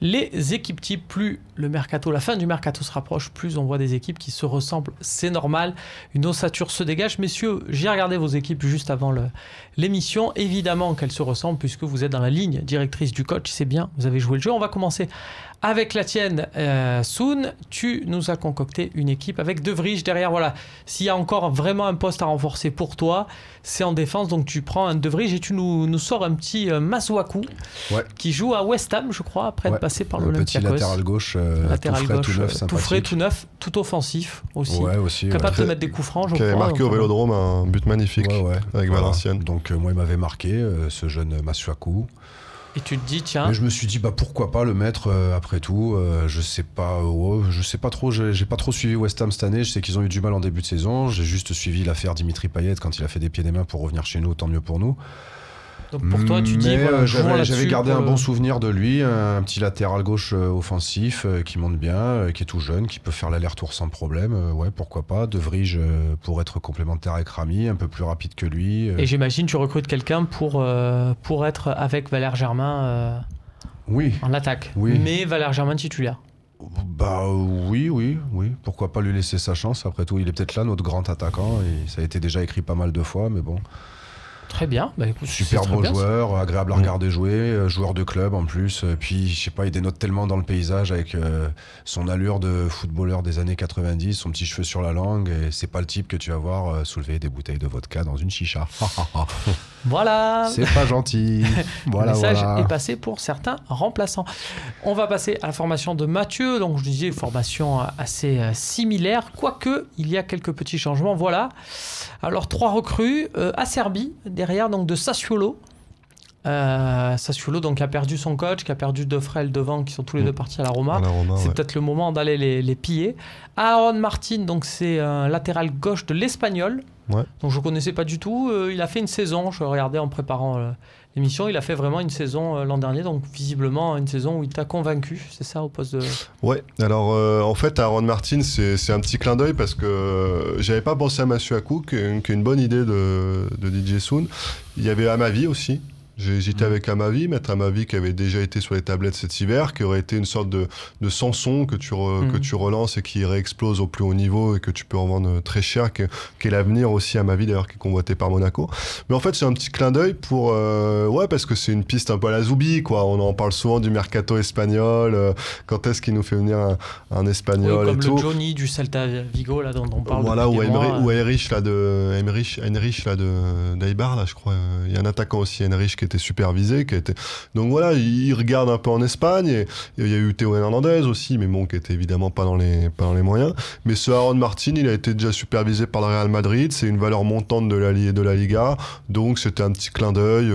les équipes types. Plus le mercato, la fin du mercato se rapproche, plus on voit des équipes qui se ressemblent. C'est normal, une ossature se dégage. Messieurs, j'ai regardé vos équipes juste avant l'émission. Évidemment qu'elles se ressemblent puisque vous êtes dans la ligne directrice du coach. C'est bien, vous avez joué le jeu. On va commencer avec la tienne, Soun. Tu nous as concocté une équipe avec De Vrij derrière. Voilà, s'il y a encore vraiment un poste à renforcer pour toi, c'est en défense. Donc tu prends un De Vrij et tu nous sors un petit Masuaku qui joue à West Ham, je crois, après être passé par l'Olympiakos. Petit latéral gauche, tout frais, tout neuf, tout offensif aussi. Aussi capable de mettre des coups francs, je crois. Qui avait marqué au Vélodrome un but magnifique avec Valenciennes. Donc moi, il m'avait marqué, ce jeune Masuaku. Et tu te dis, tiens. Et je me suis dit, pourquoi pas le mettre après tout. Je sais pas trop. J'ai pas trop suivi West Ham cette année. Je sais qu'ils ont eu du mal en début de saison. J'ai juste suivi l'affaire Dimitri Payet quand il a fait des pieds et des mains pour revenir chez nous. Tant mieux pour nous. Donc pour toi, tu dis, j'avais gardé un bon souvenir de lui, un petit latéral gauche offensif qui monte bien, qui est tout jeune, qui peut faire l'aller-retour sans problème. Pourquoi pas. De Vrij pour être complémentaire avec Rami, un peu plus rapide que lui. Et j'imagine tu recrutes quelqu'un pour être avec Valère Germain en attaque. Oui. Mais Valère Germain titulaire. Oui. Pourquoi pas lui laisser sa chance. Après tout, il est peut-être là, notre grand attaquant. Et ça a été déjà écrit pas mal de fois, mais bon. Très bien. Écoute, super beau joueur, agréable à regarder jouer, joueur de club en plus. Puis, je sais pas, il dénote tellement dans le paysage avec son allure de footballeur des années 90, son petit cheveu sur la langue. Et c'est pas le type que tu vas voir soulever des bouteilles de vodka dans une chicha. Voilà. C'est pas gentil. Le message est passé pour certains remplaçants. On va passer à la formation de Mathieu. Donc, je disais, formation assez similaire. Quoique, il y a quelques petits changements. Voilà. Alors, 3 recrues. Acerbi, derrière, donc de Sassuolo. Sassuolo, donc, qui a perdu son coach, qui a perdu Defrel devant, qui sont tous les deux partis à la Roma. C'est peut-être le moment d'aller les piller. Aaron Martin, donc c'est un latéral gauche de l'Espagnol. Donc je ne connaissais pas du tout. Il a fait une saison, je regardais en préparant l'émission, il a fait vraiment une saison l'an dernier, donc visiblement une saison où il t'a convaincu, c'est ça, au poste de... Ouais, alors en fait Aaron Martin, c'est un petit clin d'œil parce que j'avais pas pensé à Masuaku, qui est une bonne idée de DJ Soun. Il y avait Amavi aussi. J'ai hésité avec Amavi, mettre Amavi qui avait déjà été sur les tablettes cet hiver, qui aurait été une sorte de Sanson que tu relances et qui réexplose au plus haut niveau et que tu peux en vendre très cher, qui est l'avenir aussi Amavi d'ailleurs, qui est convoité par Monaco. Mais en fait c'est un petit clin d'œil pour parce que c'est une piste un peu à la Zoubi, quoi. On en parle souvent du mercato espagnol, quand est-ce qu'il nous fait venir un espagnol comme et tout. Le Johnny du Celta Vigo là dont on parle. Voilà, ou Heinrich là de d'Eibar là, je crois. Il y a un attaquant aussi, Heinrich, qui était supervisé, donc voilà, il regarde un peu en Espagne, et il y a eu Théo Hernandez aussi, mais bon, qui était évidemment pas dans les moyens. Mais ce Aaron Martin, il a été déjà supervisé par le Real Madrid, c'est une valeur montante de la Liga, donc c'était un petit clin d'œil,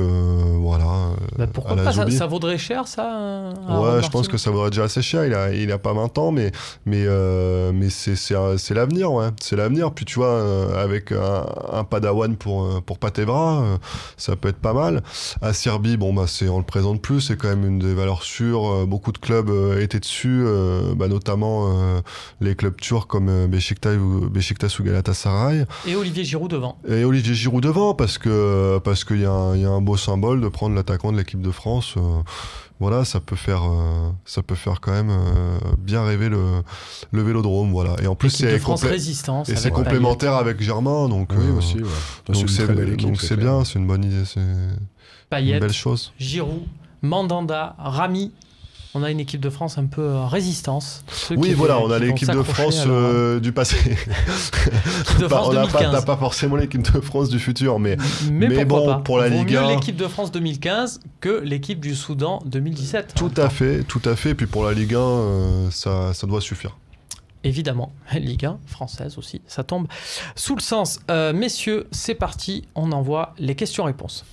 pourquoi pas, ça vaudrait cher ça, je pense que ça vaudrait déjà assez cher, il a pas 20 ans, mais c'est l'avenir, c'est l'avenir. Puis tu vois, avec un Padawan pour Patevra, ça peut être pas mal. Acerbi, on le présente plus, c'est quand même une des valeurs sûres. Beaucoup de clubs étaient dessus, notamment les clubs turcs comme Beşiktaş ou Galatasaray. Et Olivier Giroud devant. Parce qu'il y a un beau symbole de prendre l'attaquant de l'équipe de France. Voilà, ça peut faire quand même bien rêver le Vélodrome, voilà. Et en plus c'est complémentaire avec Germain, donc aussi. Donc c'est bien, c'est une bonne idée, c'est Payet, une belle chose. Giroud, Mandanda, Rami. On a une équipe de France un peu résistance. On a l'équipe de France du passé. On n'a pas forcément l'équipe de France du futur, mais bon, pas. Pour la Ligue 1... mieux l'équipe de France 2015 que l'équipe du Soudan 2017. Tout à fait. Et puis pour la Ligue 1, ça doit suffire. Évidemment, Ligue 1 française aussi, ça tombe sous le sens. Messieurs, c'est parti, on envoie les questions-réponses.